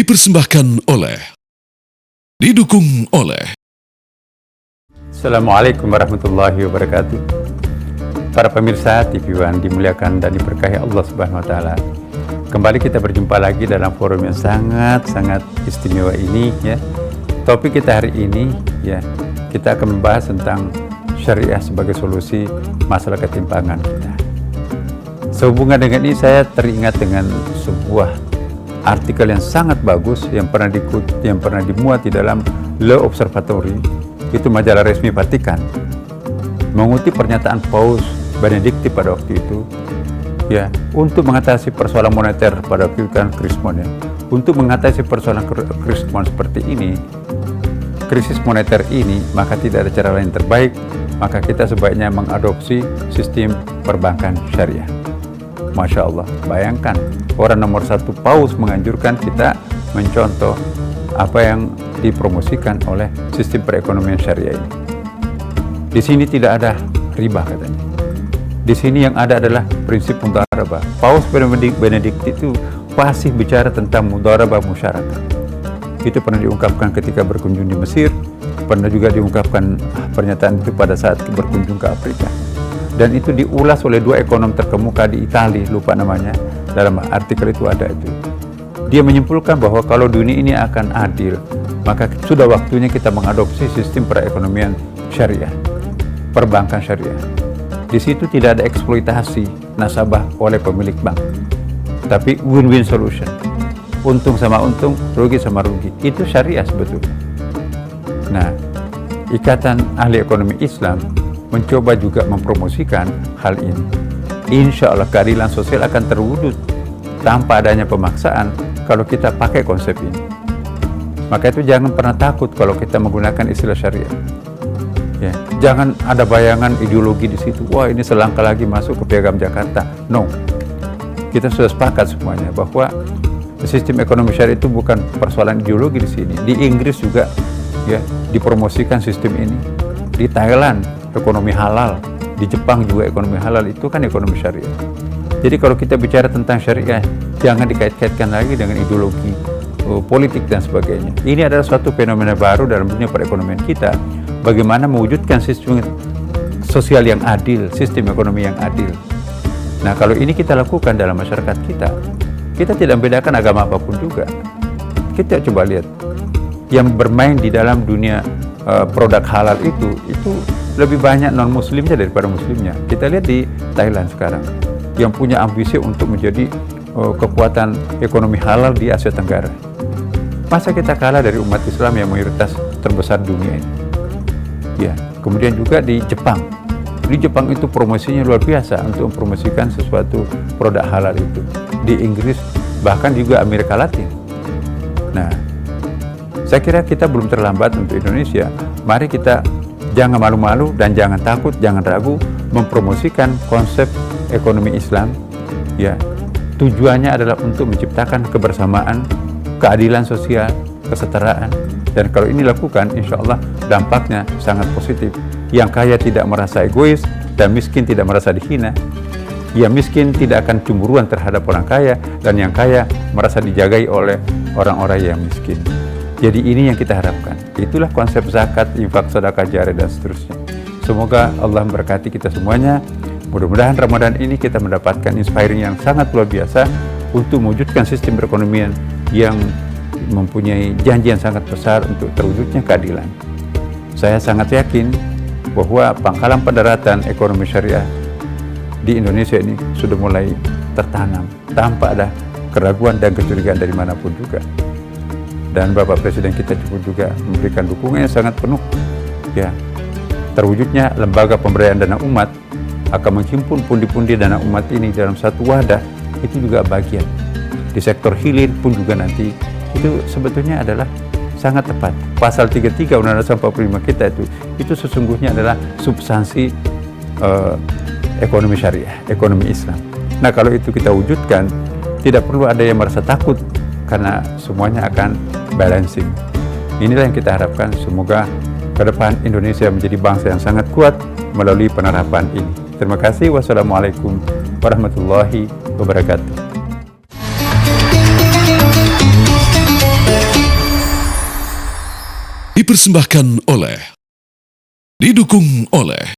Dipersembahkan oleh, didukung oleh. Assalamualaikum warahmatullahi wabarakatuh. Para pemirsa TV One dimuliakan dan diberkahi Allah Subhanahu wa taala. Kembali kita berjumpa lagi dalam forum yang sangat istimewa ini ya. Topik kita hari ini ya, kita akan membahas tentang syariah sebagai solusi masalah ketimpangan kita. Sehubungan dengan ini saya teringat dengan sebuah artikel yang sangat bagus yang pernah dimuat di dalam Law Observatory, itu majalah resmi Vatikan, mengutip pernyataan Paus Benedikti pada waktu itu ya, untuk mengatasi persoalan moneter pada waktu itu kan krismon ya. Untuk mengatasi persoalan krismon seperti ini, krisis moneter ini, maka tidak ada cara lain terbaik, maka kita sebaiknya mengadopsi sistem perbankan syariah. Masya Allah, bayangkan orang nomor satu Paus menganjurkan kita mencontoh apa yang dipromosikan oleh sistem perekonomian syariah ini. Di sini tidak ada riba katanya. Di sini yang ada adalah prinsip mudharabah. Paus Benedikti itu pasti bicara tentang mudharabah musyarakah. Itu pernah diungkapkan ketika berkunjung di Mesir, pernah juga diungkapkan pernyataan itu pada saat berkunjung ke Afrika. Dan itu diulas oleh dua ekonom terkemuka di Italia, lupa namanya, dalam artikel itu ada itu. Dia menyimpulkan bahwa kalau dunia ini akan adil, maka sudah waktunya kita mengadopsi sistem perekonomian syariah, perbankan syariah. Di situ tidak ada eksploitasi nasabah oleh pemilik bank, tapi win-win solution. Untung sama untung, rugi sama rugi. Itu syariah sebetulnya. Nah, Ikatan Ahli Ekonomi Islam mencoba juga mempromosikan hal ini. Insya Allah keadilan sosial akan terwujud tanpa adanya pemaksaan kalau kita pakai konsep ini. Maka itu jangan pernah takut kalau kita menggunakan istilah syariah. Ya, jangan ada bayangan ideologi di situ. Wah, ini selangkah lagi masuk ke Piagam Jakarta. No, kita sudah sepakat semuanya bahwa sistem ekonomi syariah itu bukan persoalan ideologi di sini. Di Inggris juga ya dipromosikan sistem ini. Di Thailand ekonomi halal, di Jepang juga ekonomi halal, itu kan ekonomi syariah. Jadi kalau kita bicara tentang syariah, jangan dikait-kaitkan lagi dengan ideologi politik dan sebagainya. Ini adalah suatu fenomena baru dalam dunia perekonomian kita. Bagaimana mewujudkan sistem sosial yang adil, sistem ekonomi yang adil. Nah, kalau ini kita lakukan dalam masyarakat kita tidak membedakan agama apapun juga. Kita coba lihat, yang bermain di dalam dunia produk halal itu lebih banyak non-muslimnya daripada muslimnya. Kita lihat di Thailand sekarang, yang punya ambisi untuk menjadi kekuatan ekonomi halal di Asia Tenggara. Masa kita kalah dari umat Islam yang mayoritas terbesar dunia ini? Ya, kemudian juga di Jepang. Di Jepang itu promosinya luar biasa untuk mempromosikan sesuatu produk halal itu. Di Inggris, bahkan juga Amerika Latin. Nah, saya kira kita belum terlambat untuk Indonesia. Mari kita jangan malu-malu dan jangan takut, jangan ragu mempromosikan konsep ekonomi Islam. Ya, tujuannya adalah untuk menciptakan kebersamaan, keadilan sosial, kesetaraan. Dan kalau ini dilakukan, insya Allah dampaknya sangat positif. Yang kaya tidak merasa egois dan miskin tidak merasa dihina. Yang miskin tidak akan cemburuan terhadap orang kaya, dan yang kaya merasa dijagai oleh orang-orang yang miskin. Jadi ini yang kita harapkan. Itulah konsep zakat, infak, sedekah jariah dan seterusnya. Semoga Allah memberkati kita semuanya. Mudah-mudahan Ramadan ini kita mendapatkan inspiring yang sangat luar biasa untuk mewujudkan sistem perekonomian yang mempunyai janji yang sangat besar untuk terwujudnya keadilan. Saya sangat yakin bahwa pangkalan pendaratan ekonomi syariah di Indonesia ini sudah mulai tertanam tanpa ada keraguan dan kecurigaan dari manapun juga. Dan Bapak Presiden kita juga memberikan dukungan yang sangat penuh. Ya, terwujudnya lembaga pemberdayaan dana umat akan menghimpun pundi-pundi dana umat ini dalam satu wadah, itu juga bagian. Di sektor hilir pun juga nanti, itu sebetulnya adalah sangat tepat. Pasal 33 Undang-Undang 45 kita itu sesungguhnya adalah substansi ekonomi syariah, ekonomi Islam. Nah, kalau itu kita wujudkan, tidak perlu ada yang merasa takut karena semuanya akan balancing. Inilah yang kita harapkan. Semoga ke depan Indonesia menjadi bangsa yang sangat kuat melalui penerapan ini. Terima kasih. Wassalamualaikum warahmatullahi wabarakatuh. Dipersembahkan oleh, didukung oleh